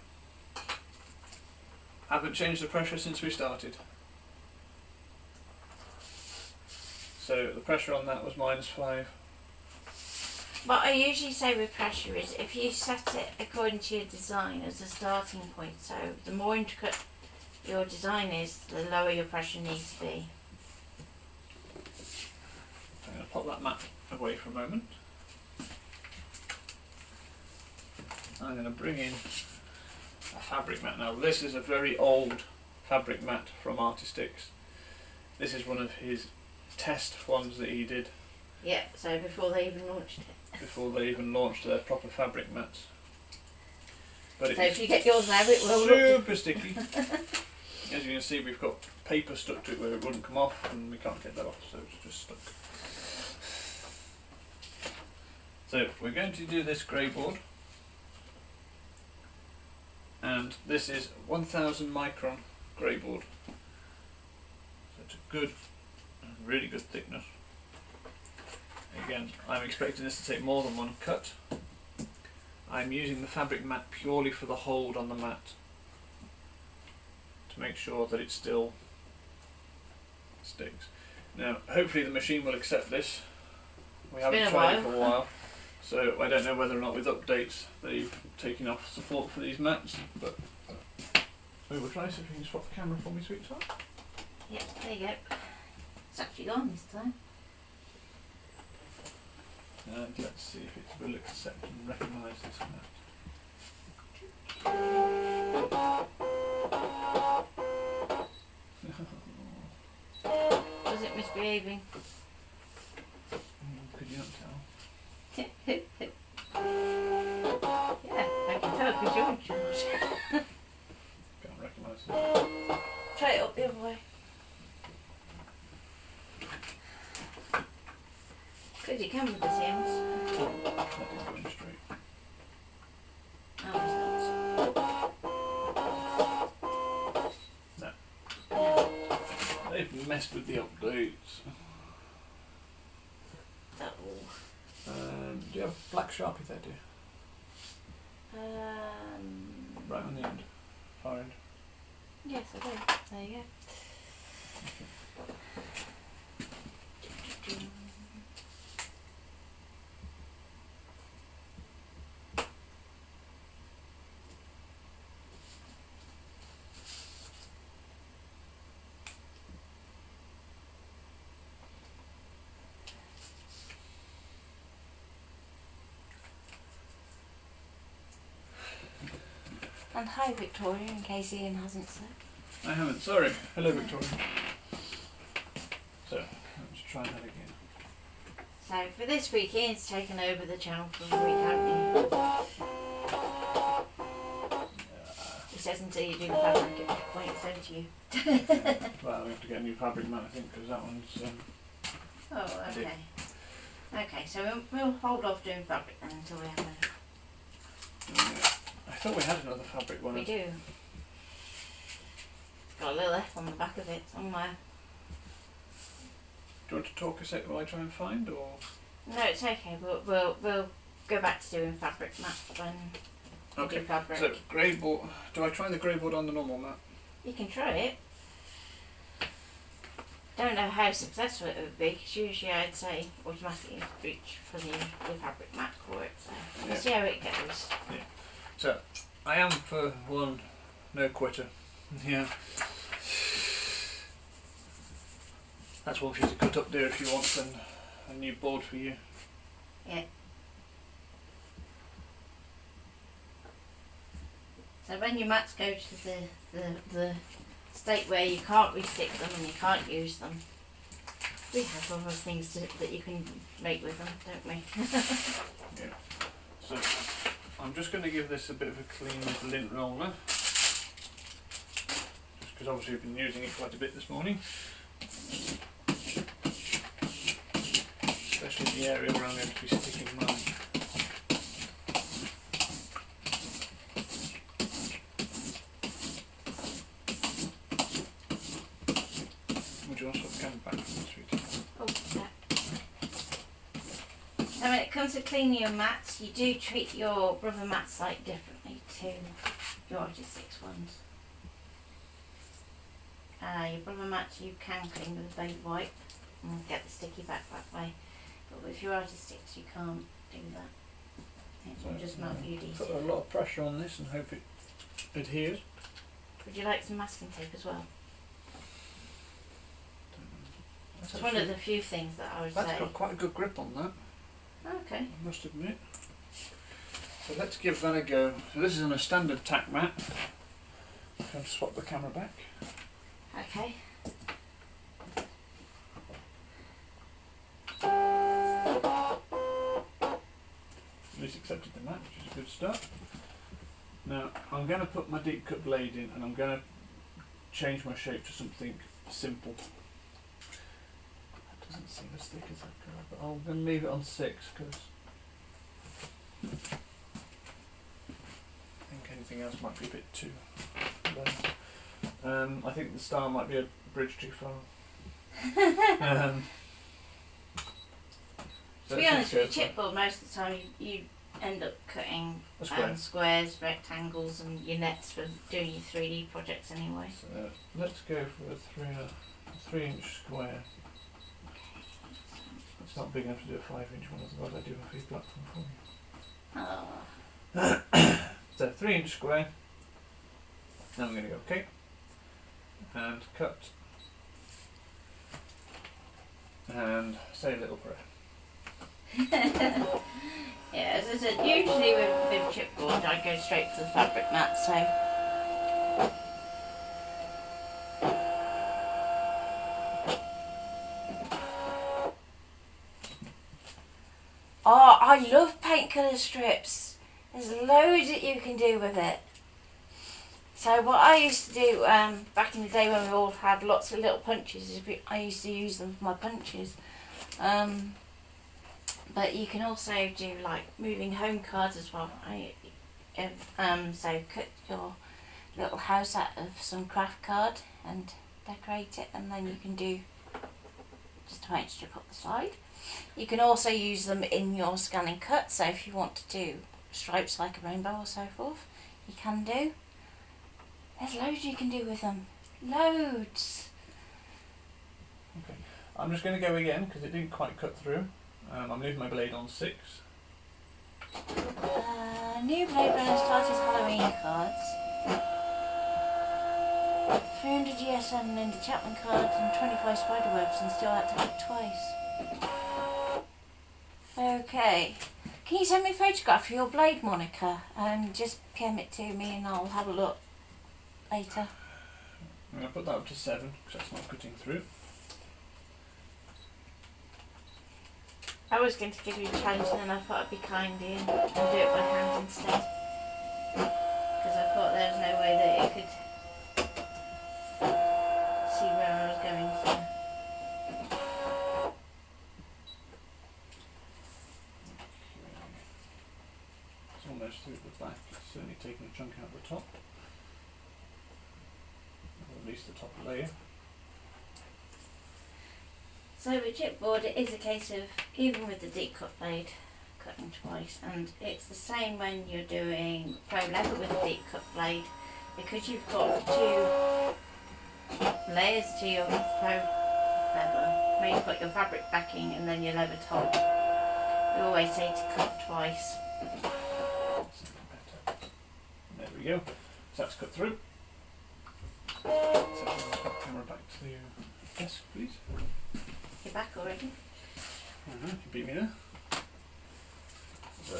Haven't changed the pressure since we started. So the pressure on that was -5. What I usually say with pressure is if you set it according to your design as a starting point, so the more intricate your design is, the lower your pressure needs to be. I'm going to pop that mat away for a moment. I'm going to bring in a fabric mat. Now this is a very old fabric mat from Artistics. This is one of his test ones that he did. Yeah, so before they even launched it. Before they even launched their proper fabric mats. But So if you get yours now, it will super sticky. As you can see, we've got paper stuck to it where it wouldn't come off, and we can't get that off, so it's just stuck. So we're going to do this grey board, and this is 1000 micron grey board. So it's a good, really good thickness. Again, I'm expecting this to take more than one cut. I'm using the fabric mat purely for the hold on the mat, to make sure that it still sticks. Now, hopefully the machine will accept this. We haven't tried it for a while, so I don't know whether or not with updates they've taken off support for these mats, but we will try. So if you can swap the camera for me, sweetheart. Yep, there you go. It's actually gone this time. And let's see if it will accept and recognise this mat. Was it misbehaving? Could you not tell? Yeah, I can tell because you're in charge. Can't recognise it. Try it up the other way. Good, you can with the Sims. That didn't go in straight. Oh, it's No. They've messed with the updates. not. Do you have black Sharpie there, do you? Right on the end. Far end. Yes, I do. There you go. And hi Victoria, in case Ian hasn't said. I haven't, sorry. Hello, Victoria. So, let's try that again. So for this week, Ian's taken over the channel for a week, haven't you? He says until you do the fabric, at that point it's over to you. Well, we have to get a new fabric mat, I think, because that one's... Oh, okay. Okay, so we'll hold off doing fabric then until we have another. I thought we had another fabric one. We do. Got a little F on the back of it somewhere. Do you want to talk a sec while I try and find, or...? No, it's okay. We'll go back to doing fabric mat when we do fabric. So grey board. Do I try the grey board on the normal mat? You can try it. Don't know how successful it would be, because usually I'd say automatically reach for the fabric mat for it. So we'll see how it goes. Yeah. So I am for one no quitter. Yeah. That's one for you to cut up there if you want a new board for you. Yeah. So when your mats go to the state where you can't restick them and you can't use them, we have other things that you can make with them, don't we? Yeah. So I'm just going to give this a bit of a clean lint roller, just because obviously we've been using it quite a bit this morning, especially in the area where I'm going to be sticking mine. Would you want to come back from this week? Oh, yeah. So when it comes to cleaning your mats, you do treat your rubber mats slightly differently to your artistics ones. Your rubber mats you can clean with a baby wipe and get the sticky back that way, but with your artistics you can't do that. It will just melt you Put easy. a lot of pressure on this and hope it adheres. Would you like some masking tape as well? That's It's one of the few things that I would That's say. got quite a good grip on that, Okay. I must admit. So let's give that a go. So this is on a standard tack mat. I'm going to swap the camera back. Okay. This accepted the mat, which is a good start. Now I'm going to put my deep cut blade in and I'm going to change my shape to something simple. That doesn't seem as thick as that colour, but I'm going to leave it on 6 because I think anything else might be a bit too low. I think the star might be a bridge too far. To be honest with you, chipboard, most of the time you end up cutting squares, rectangles and your nets for doing your 3D projects anyway. So let's go for a 3-inch square. It's not big enough to do a 5-inch one, otherwise I do a free platform for you. Oh. So 3-inch square. Now I'm going to go okay. And cut. And say a little prayer. Yeah, as I said, usually with chipboard I go straight for the fabric mat, so. Oh, I love paint colour strips. There's loads that you can do with it. So what I used to do back in the day when we all had lots of little punches, is I used to use them for my punches. But you can also do like moving home cards as well. So cut your little house out of some craft card and decorate it, and then you can do just a paint strip up the side. You can also use them in your scan and cut, so if you want to do stripes like a rainbow or so forth, you can do. There's loads you can do with them. Loads. Okay. I'm just going to go again because it didn't quite cut through. I'm leaving my blade on 6. New blade runner started Halloween cards. 300 GSM and Linda Chapman cards and 25 spider webs, and still had to look twice. Okay. Can you send me a photograph of your blade, Monica? And just PM it to me and I'll have a look later. I'm going to put that up to 7 because that's not cutting through. I was going to give you a challenge and then I thought I'd be kind and do it by hand instead. Because I thought there was no way that it could see where I was going. So. It's almost through the back. It's certainly taking a chunk out of the top. Or at least the top layer. So with chipboard it is a case of, even with the deep cut blade, cutting twice, and it's the same when you're doing faux leather with a deep cut blade, because you've got 2 layers to your faux leather, where you've got your fabric backing and then your leather top. We always say to cut twice. There we go. So that's cut through. So let's put the camera back to your desk, please. You're back already? You beat me there. So,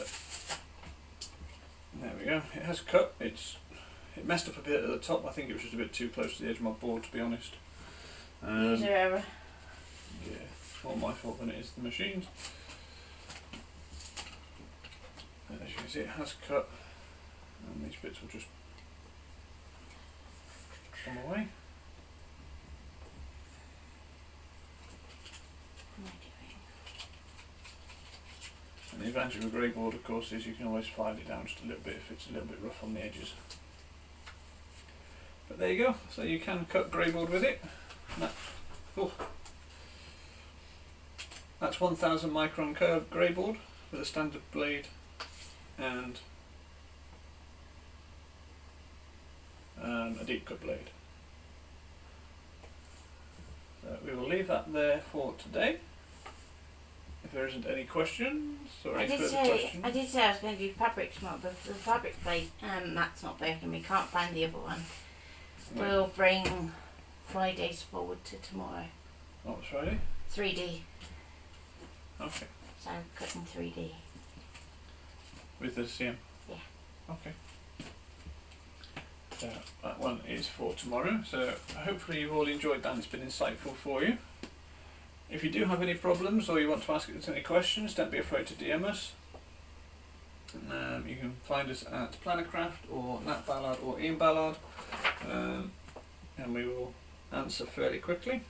there we go. It has cut. It messed up a bit at the top. I think it was just a bit too close to the edge of my board, to be honest. User error. Yeah, more my fault than it is the machine's. As you can see, it has cut, and these bits will just come away. And the advantage of a grey board, of course, is you can always file it down just a little bit if it's a little bit rough on the edges. But there you go, so you can cut grey board with it. That's 1000 micron curved grey board with a standard blade and a deep cut blade. So we will leave that there for today. If there isn't any questions or any further questions. I did say I was going to do fabric smart, but the fabric blade that's not working. We can't find the other one. Right. We'll bring Fridays forward to tomorrow. What was Friday? 3D. Okay. So cutting 3D. With the CM? Yeah. Okay. So that one is for tomorrow. So hopefully you've all enjoyed that. It's been insightful for you. If you do have any problems or you want to ask us any questions, don't be afraid to DM us. You can find us at Plannercraft or Nat Ballard or Ian Ballard, and we will answer fairly quickly.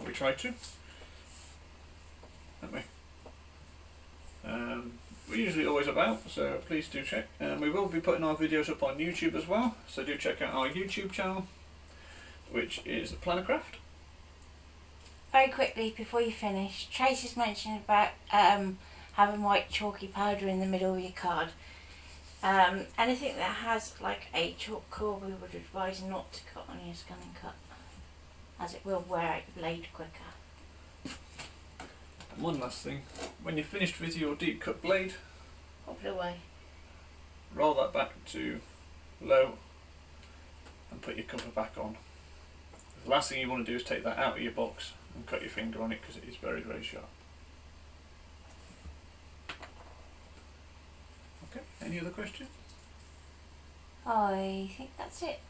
We try to. Don't we? We're usually always about, so please do check. We will be putting our videos up on YouTube as well, so do check out our YouTube channel, which is Plannercraft. Very quickly before you finish, Tracy's mentioned about having white chalky powder in the middle of your card. Anything that has like a chalk core, we would advise not to cut on your scan and cut, as it will wear out your blade quicker. And one last thing, when you're finished with your deep cut blade, pop it away. Roll that back to low and put your cover back on. The last thing you want to do is take that out of your box and cut your finger on it, because it is very, very sharp. Okay, any other questions? I think that's it.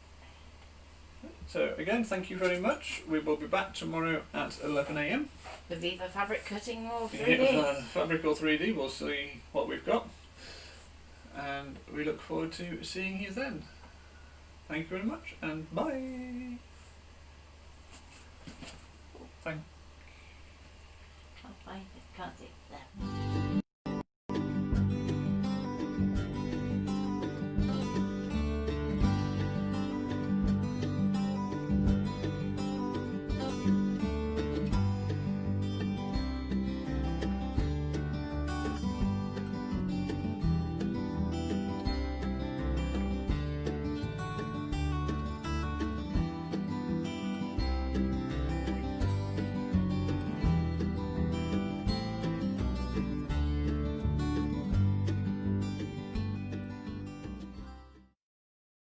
So again, thank you very much. We will be back tomorrow at 11 a.m. With either fabric cutting or 3D. Fabric or 3D, we'll see what we've got. And we look forward to seeing you then. Thank you very much, and bye. Thank Can't see.